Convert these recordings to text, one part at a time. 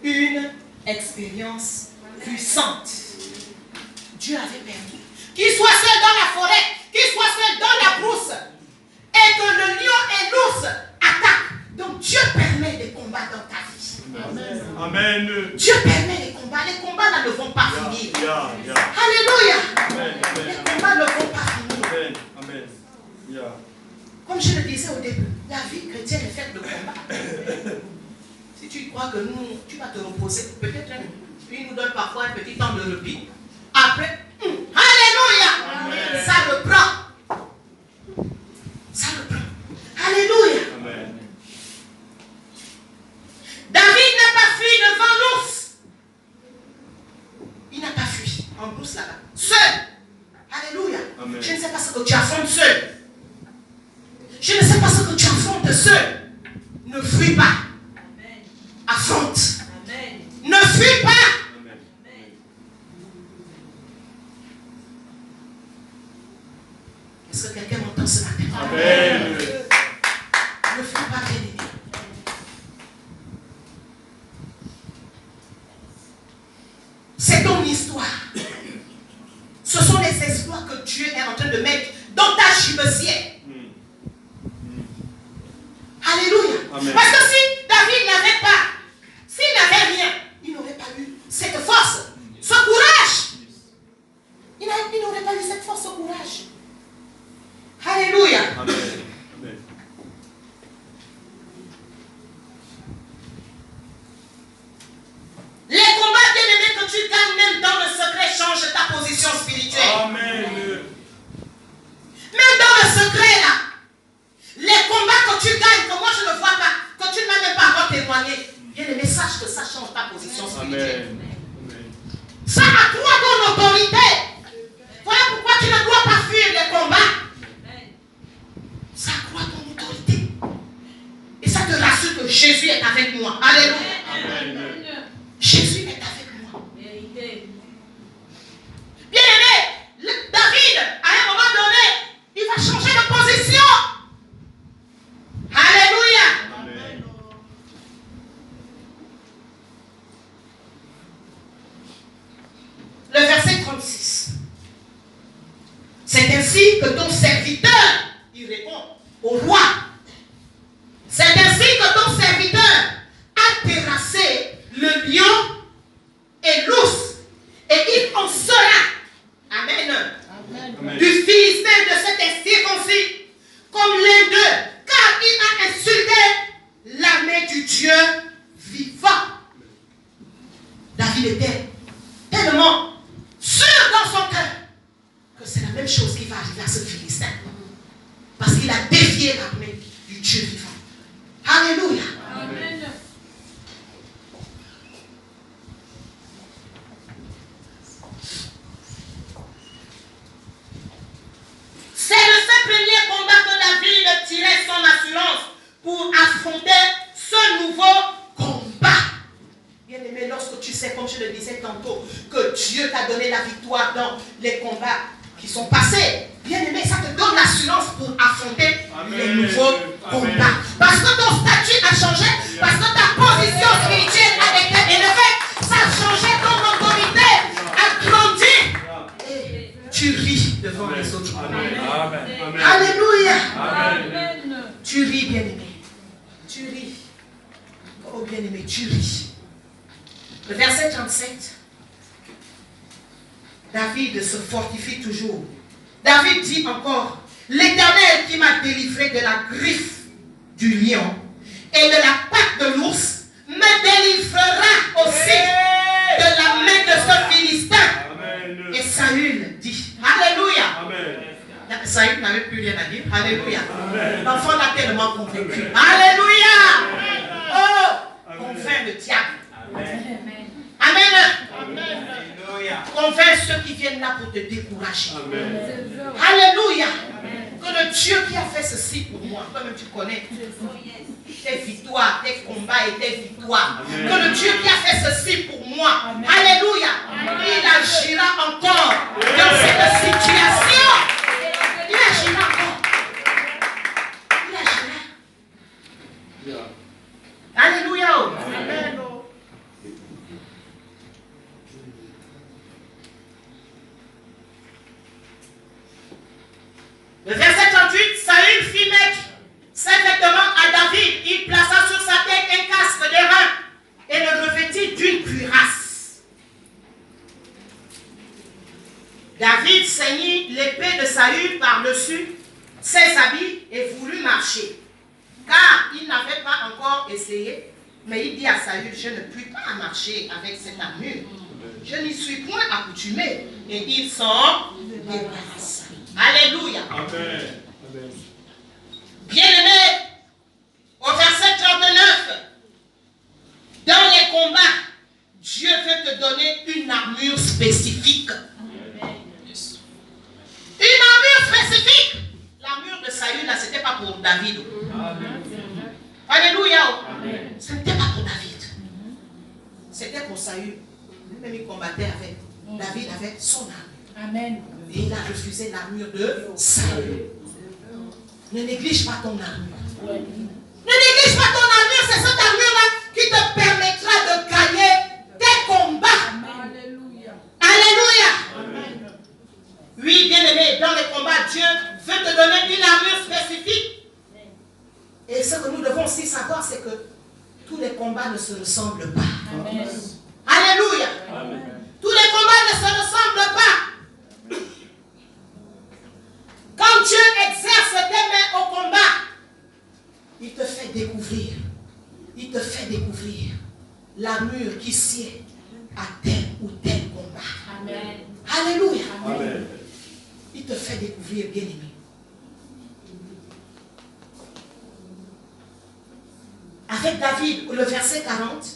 une expérience puissante. Dieu avait permis qu'il soit seul dans la forêt, qu'il soit seul dans la brousse, et que le lion et l'ours attaquent. Donc Dieu permet des combats dans ta vie. Amen. Amen. Dieu permet les combats. Les combats là ne vont pas finir. Alléluia. Les combats ne vont pas finir. Amen. Comme je le disais au début, la vie chrétienne est faite de combats. Si tu crois que tu vas te reposer, peut-être il nous donne parfois un petit temps de repos. Après, alléluia. Amen. Ça reprend. Ça reprend. Alléluia. Amen. David n'a pas fui devant l'ours. Il n'a pas fui en brousse là-bas. Seul. Alléluia. Amen. Je ne sais pas ce que tu affrontes seul. Je ne sais pas ce que tu affrontes seul. Ne fuis pas. Amen. Affronte. Amen. Ne fuis pas. Amen. Est-ce que quelqu'un m'entend ce matin? Amen. Ne fuis pas, bien-aimé. C'est ton histoire. Ce sont les espoirs que Dieu est en train de mettre dans ta gibecière. Alléluia. Amen. Parce que si David n'avait pas, s'il n'avait rien, il n'aurait pas eu cette force, ce courage. Il n'aurait pas eu cette force, ce courage. Alléluia. Amen. Les combats bien-aimés que tu gagnes même dans le secret changent ta position spirituelle. Amen. Même dans le secret là, les combats que tu gagnes, que moi je ne vois pas, que tu ne m'as même pas encore témoigné, bien-aimé, sache que ça change ta position spirituelle. Amen. Ça accroît ton autorité. Voilà pourquoi tu ne dois pas fuir les combats. Ça accroît ton autorité. Et ça te rassure que Jésus est avec moi. Alléluia. Amen. Jésus est avec moi. Bien-aimé, David, à un moment donné, il va changer de position. Alléluia. Amen. Le verset 36. C'est ainsi que ton serviteur, il répond au roi. C'est ainsi que ton serviteur a terrassé le lion et l'ours. Et il en sera, amen, Amen. du Philistin de cet incirconcis, comme l'un d'eux, car il a insulté l'armée du Dieu vivant. David était tellement sûr dans son cœur que c'est la même chose qui va arriver à ce Philistin. Parce qu'il a défié l'armée du Dieu vivant. Alléluia. Amen. C'est de ce premier combat que David tirait son assurance pour affronter ce nouveau combat. Bien-aimé, lorsque tu sais, comme je le disais tantôt, que Dieu t'a donné la victoire dans les combats qui sont passés, bien-aimé, ça te donne l'assurance pour affronter les nouveaux combats. Parce que ton statut a changé, parce que ta position spirituelle a été élevée, ça a changé, ton autorité a grandi. Et tu ris devant les autres. Amen. Alléluia. Amen. Tu ris, bien-aimé. Tu ris. Oh, bien-aimé, tu ris. Le verset 37. David se fortifie toujours. David dit encore, l'Éternel qui m'a délivré de la griffe du lion et de la patte de l'ours me délivrera aussi de la main de ce Philistin. Amen. Et Saül dit, Alléluia. Amen. Saül n'avait plus rien à dire. Alléluia. Amen. L'enfant l'a tellement convaincu. Alléluia. Oh, convainc le diable. Amen. Amen. Convainc ceux qui viennent là pour te décourager. Amen. Alléluia. Que le Dieu qui a fait ceci pour moi, toi-même tu connais tes victoires, tes combats et tes victoires. Amen. Que le Dieu qui a fait ceci pour moi, Alléluia, il agira encore dans cette situation. Il agira encore. Il agira. Alléluia. Amen. David ceignit l'épée de Saül par-dessus ses habits et voulut marcher. Car il n'avait pas encore essayé, mais il dit à Saül, je ne puis pas marcher avec cette armure. Je n'y suis point accoutumé. Et il s'en débarrasse. Alléluia. Amen. Bien-aimé, au verset 39, dans les combats, Dieu veut te donner une armure spécifique. Une armure spécifique. L'armure de Saül, là, ce n'était pas pour David. Alléluia. Ce n'était pas pour David. C'était pour Saül. Lui-même, il combattait avec. David avait son armure. Amen. Et il a refusé l'armure de Saül. Ne néglige pas ton armure. Ne néglige pas ton armure. C'est cette armure-là qui te permettra de gagner tes combats. Alléluia. Alléluia. Oui, bien-aimé, dans les combats, Dieu veut te donner une armure spécifique. Et ce que nous devons aussi savoir, c'est que tous les combats ne se ressemblent pas. Amen. Alléluia. Amen. Tous les combats ne se ressemblent pas. Quand Dieu exerce tes mains au combat, il te fait découvrir. Il te fait découvrir l'armure qui sied à tel ou tel combat. Amen. Alléluia. Amen. Il te fait découvrir, bien-aimé. Avec David, le verset 40.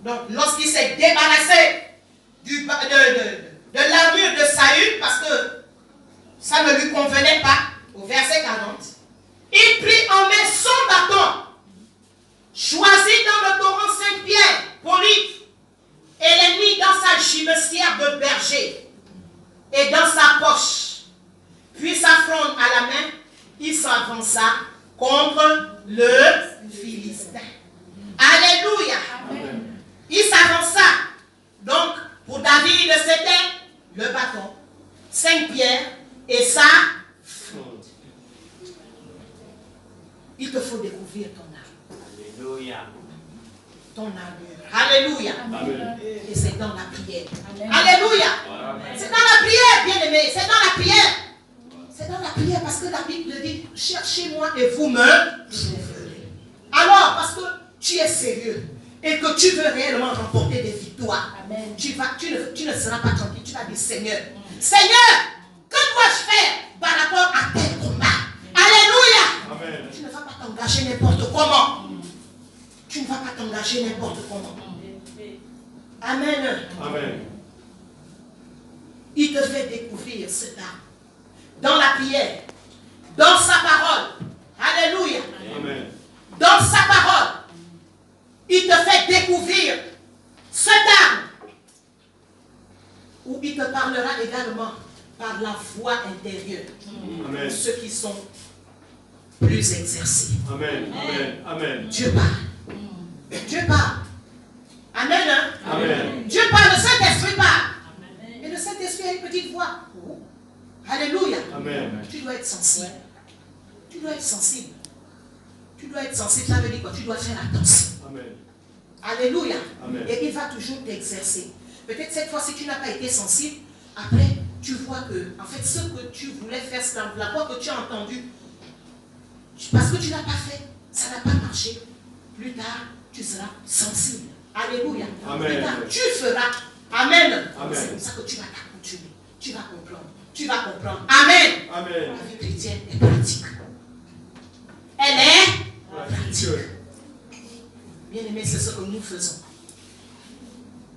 Donc, lorsqu'il s'est débarrassé de l'armure de Saül, parce que ça ne lui convenait pas, au verset 40, il prit en main son bâton, choisi dans le torrent 5 pierres, poli, et les mit dans sa gibecière de berger et dans sa poche. Puis sa fronde à la main, il s'avança contre le Philistin. Alléluia. Amen. Il s'avança. Donc, pour David, c'était le bâton, 5 pierres et sa fronde. Il te faut découvrir ton armure. Alléluia. Ton armure. Alléluia. Amen. Et c'est dans la prière. Amen. Alléluia. Amen. C'est dans la prière, bien-aimé. C'est dans la prière. C'est dans la prière parce que la Bible dit, cherchez-moi et vous me trouverez. Alors, parce que tu es sérieux et que tu veux réellement remporter des victoires, Amen. tu ne seras pas tranquille. Tu vas dire, Seigneur, Seigneur, que dois-je faire par rapport à tel combat? Alléluia. Amen. Tu ne vas pas t'engager n'importe comment. Tu ne vas pas t'engager n'importe comment. Amen. Amen. Il te fait découvrir cette arme. Dans la prière, dans sa parole. Alléluia. Amen. Dans sa parole, il te fait découvrir cette arme. Où il te parlera également par la voix intérieure. Amen. Ceux qui sont plus exercés. Amen. Amen. Amen. Dieu parle. Dieu parle. Amen. Hein? Amen. Dieu parle, le Saint-Esprit parle. Et le Saint-Esprit a une petite voix. Oh. Alléluia. Amen. Tu dois être sensible. Tu dois être sensible. Tu dois être sensible. Ça veut dire quoi? Tu dois faire attention. Amen. Alléluia. Amen. Et il va toujours t'exercer. Peut-être cette fois, si tu n'as pas été sensible, après, tu vois que, en fait, ce que tu voulais faire, c'est la voix que tu as entendue. Parce que tu n'as pas fait, ça n'a pas marché. Plus tard, tu seras sensible. Alléluia. Amen. Plus tard, tu feras. Amen. Amen. C'est comme ça que tu vas t'accoutumer. Tu vas comprendre. Tu vas comprendre. Amen. Amen. La vie chrétienne est pratique. Elle est pratique. Bien aimé, c'est ce que nous faisons.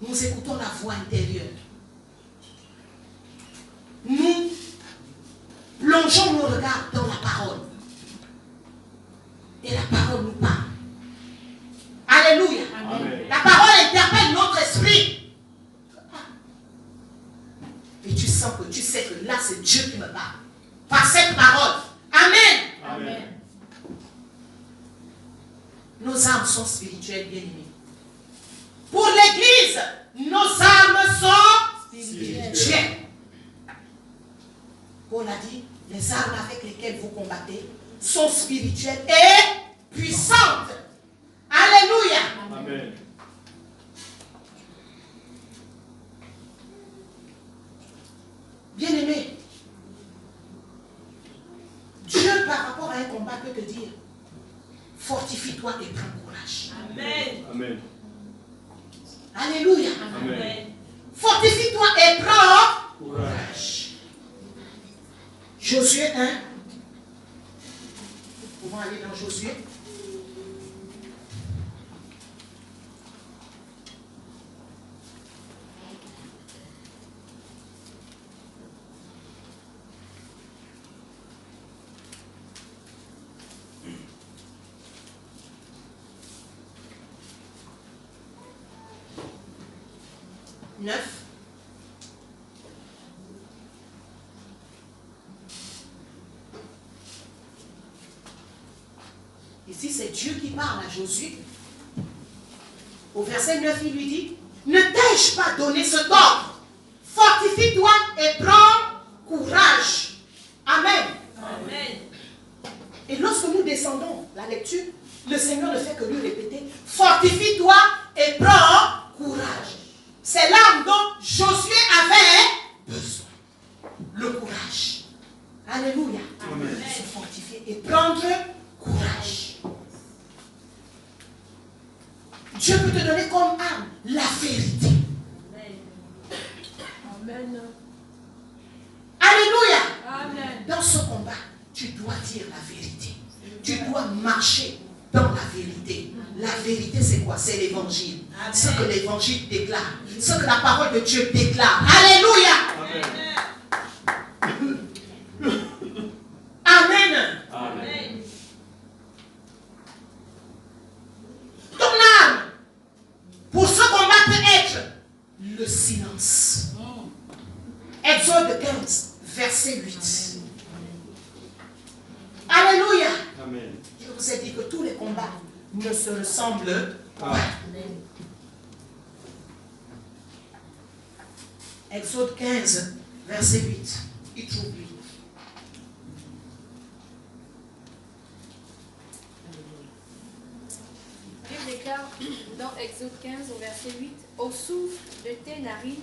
Nous écoutons la voix intérieure. Nous plongeons nos regards dans la parole. Et la parole nous parle. Alléluia. Amen. La parole interpelle notre esprit. Et tu sens que tu sais que là, c'est Dieu qui me parle. Par cette parole. Amen. Amen. Nos âmes sont spirituelles, bien aimées. Pour l'Église, nos âmes sont spirituelles. Paul a dit, les armes avec lesquelles vous combattez sont spirituelles et puissantes. Alléluia. Amen. Fortifie-toi et prends courage. Amen. Amen. Alléluia. Amen. Fortifie-toi et prends Courage. courage. Josué 1. Nous pouvons aller dans Josué. Ici, c'est Dieu qui parle à Josué. Au verset 9, il lui dit, ne t'ai-je pas donné cet ordre? Fortifie-toi et prends courage. Amen. Amen. Et lorsque nous descendons la lecture, le Seigneur ne fait que lui répéter, fortifie-toi et prends courage. C'est là dont Josué avait besoin. Le courage. Alléluia. Amen. Se fortifier et prendre courage. Dieu peut te donner comme arme la vérité. Amen. Alléluia. Amen. Dans ce combat, tu dois dire la vérité. Tu dois marcher dans la vérité. La vérité, c'est quoi? C'est l'évangile. Ce que l'évangile déclare. Ce que la parole de Dieu déclare. Alléluia. Amen. Amen. Ton arme pour ce combat peut être le silence. Exode 15, verset 8. Alléluia. Amen. Je vous ai dit que tous les combats ne se ressemblent pas. Exode 15, verset 8. Il trouve lui. Dieu déclare dans Exode 15 au verset 8, au souffle de tes narines,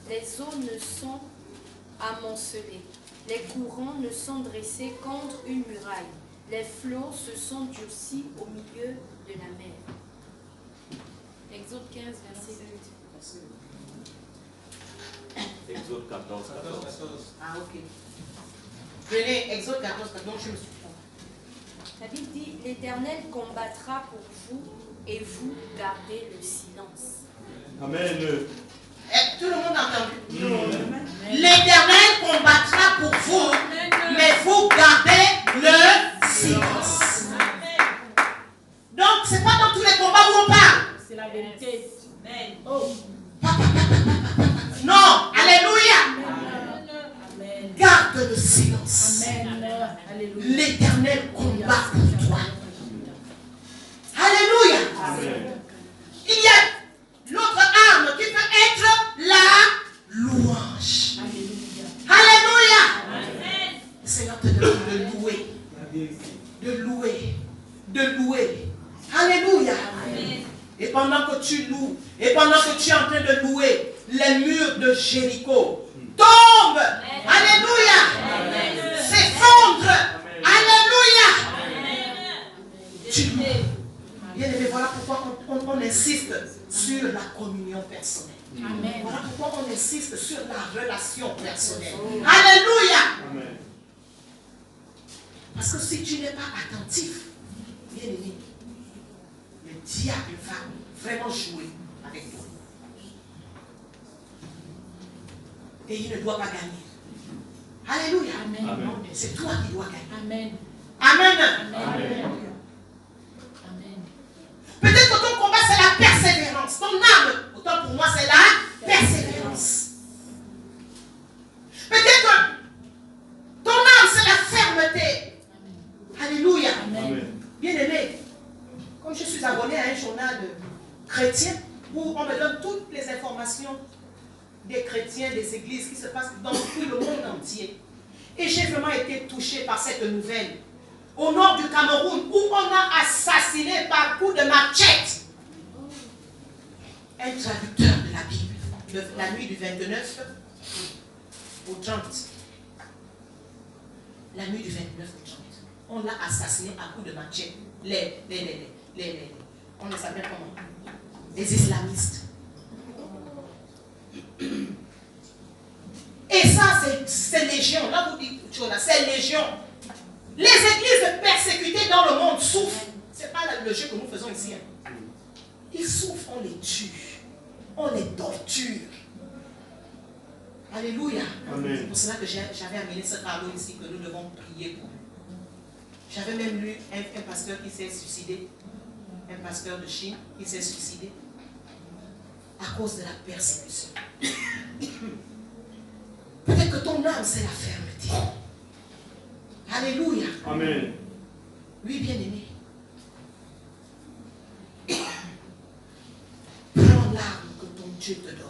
les eaux ne sont amoncelées, les courants ne sont dressés contre une muraille, les flots se sont durcis au milieu de la mer. Exode 15 verset 8. Exode 14, 14. Ah, ok. Venez, Exode 14, donc je me suis trompé. La Bible dit, l'Éternel combattra pour vous et vous gardez le silence. Amen. Eh, tout le monde a entendu. L'Éternel combattra pour vous, mais vous gardez le silence. Donc, ce n'est pas dans tous les combats où on parle. C'est la vérité. Amen. Non, alléluia. Amen. Garde le silence. Amen. Alléluia. L'Éternel combat pour toi. Alléluia. Amen. Il y a l'autre arme qui peut être la louange. Alléluia. Le Seigneur te demande de louer. De louer. De louer. Alléluia. Et pendant que tu loues, et pendant que tu es en train de louer, les murs de Jéricho tombent. Alléluia. S'effondrent. Alléluia. Tu loues. Bien aimé, voilà pourquoi on insiste sur la communion personnelle. Amen. Voilà pourquoi on insiste sur la relation personnelle. Alléluia. Amen. Parce que si tu n'es pas attentif, bien aimé, le diable va vraiment jouer avec toi. Et il ne doit pas gagner. Alléluia. Amen. C'est toi qui dois gagner. Amen. Amen. Amen. Peut-être que ton combat c'est la persévérance. Ton arme, autant pour moi, c'est la persévérance. Peut-être que ton arme c'est la fermeté. Alléluia. Amen. Bien aimé, comme je suis abonné à un journal chrétien où on me donne toutes les informations des chrétiens, des églises qui se passent dans tout le monde entier. Et j'ai vraiment été touché par cette nouvelle. Au nord du Cameroun, où on a assassiné par coup de machette un traducteur de la Bible, la nuit du 29 au 30. La nuit du 29 au 30. On l'a assassiné à coup de machette. on les appelle comment? Les islamistes. Et ça, c'est légion. Là, vous dites, c'est légion. Les églises persécutées dans le monde souffrent. Ce n'est pas le jeu que nous faisons ici. Hein. Ils souffrent, on les tue. On les torture. Alléluia. Amen. C'est pour cela que j'avais amené ce fardeau ici, que nous devons prier pour. J'avais même lu un pasteur qui s'est suicidé. Un pasteur de Chine qui s'est suicidé. À cause de la persécution. Peut-être que ton âme, c'est la fermeté. Alléluia. Amen. Oui, bien-aimé. Prends l'arme que ton Dieu te donne.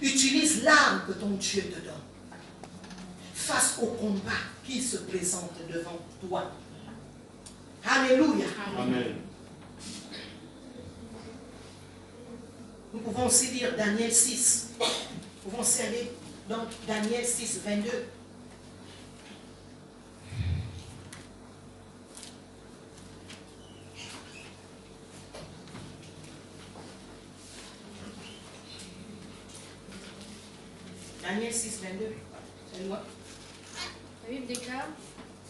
Utilise l'arme que ton Dieu te donne. Face au combat qui se présente devant toi. Alléluia. Amen. Nous pouvons aussi lire Daniel 6. Nous pouvons aussi aller dans Daniel 6, 22. Daniel 6, 22. C'est loin. La Bible déclare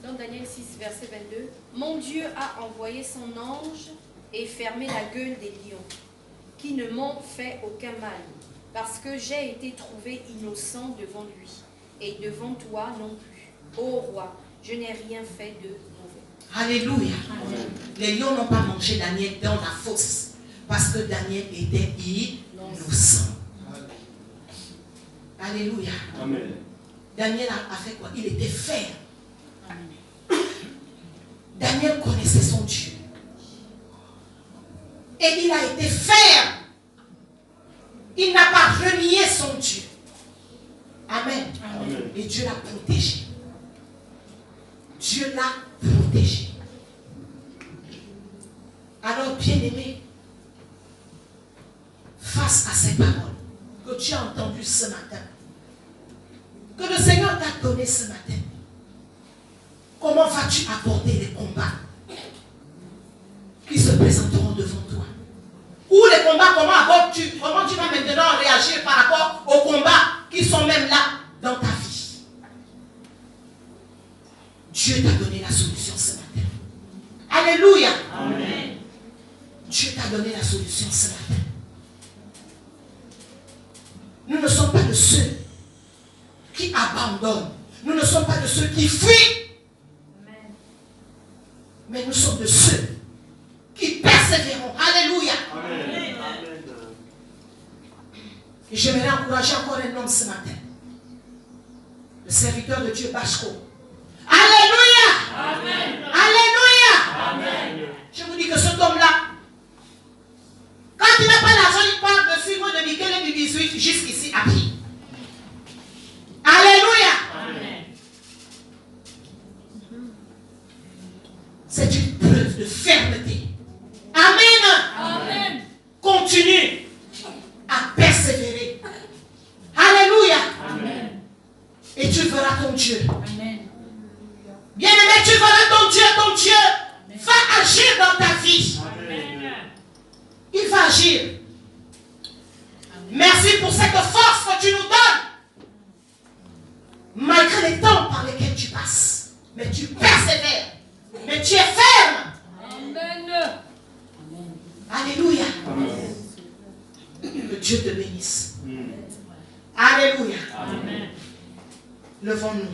dans Daniel 6, verset 22, « Mon Dieu a envoyé son ange et fermé la gueule des lions, qui ne m'ont fait aucun mal, parce que j'ai été trouvé innocent devant lui, et devant toi non plus. Ô roi, je n'ai rien fait de mauvais. » Alléluia. Amen. Les lions n'ont pas mangé Daniel dans la fosse, parce que Daniel était innocent. Alléluia. Amen. Daniel a fait quoi? Il était ferme. Daniel connaissait son Dieu. Et il a été ferme. Il n'a pas renié son Dieu. Amen. Amen. Et Dieu l'a protégé. Dieu l'a protégé. Alors, bien-aimé, face à ces paroles que tu as entendues ce matin, que le Seigneur t'a donné ce matin, comment vas-tu aborder les combats qui se présenteront devant toi? Ou les combats, comment tu vas maintenant réagir par rapport aux combats qui sont même là dans ta vie? Dieu t'a donné la solution ce matin. Alléluia. Amen. Dieu t'a donné la solution ce matin. Nous ne sommes pas de ceux qui abandonnent. Nous ne sommes pas de ceux qui fuient. Amen. Mais nous sommes de ceux qui persévéreront. Alléluia. Amen. Et j'aimerais encourager encore un homme ce matin. Le serviteur de Dieu, Bashko. Alléluia. Amen. Alléluia. Amen. Je vous dis que cet homme-là, quand il n'a pas l'argent, il part de suivre de Michel du 18 jusqu'ici à pied. Alléluia. Amen. C'est une preuve de fermeté. Amen. Amen. Continue à persévérer. Alléluia. Amen. Et tu verras ton Dieu. Amen. Bien-aimé, tu verras ton Dieu va agir dans ta vie. Amen. Il va agir. Merci pour cette force que tu nous donnes. Malgré les temps par lesquels tu passes. Mais tu persévères. Mais tu es ferme. Amen. Alléluia. Amen. Que Dieu te bénisse. Mm. Alléluia. Amen. Levons-nous.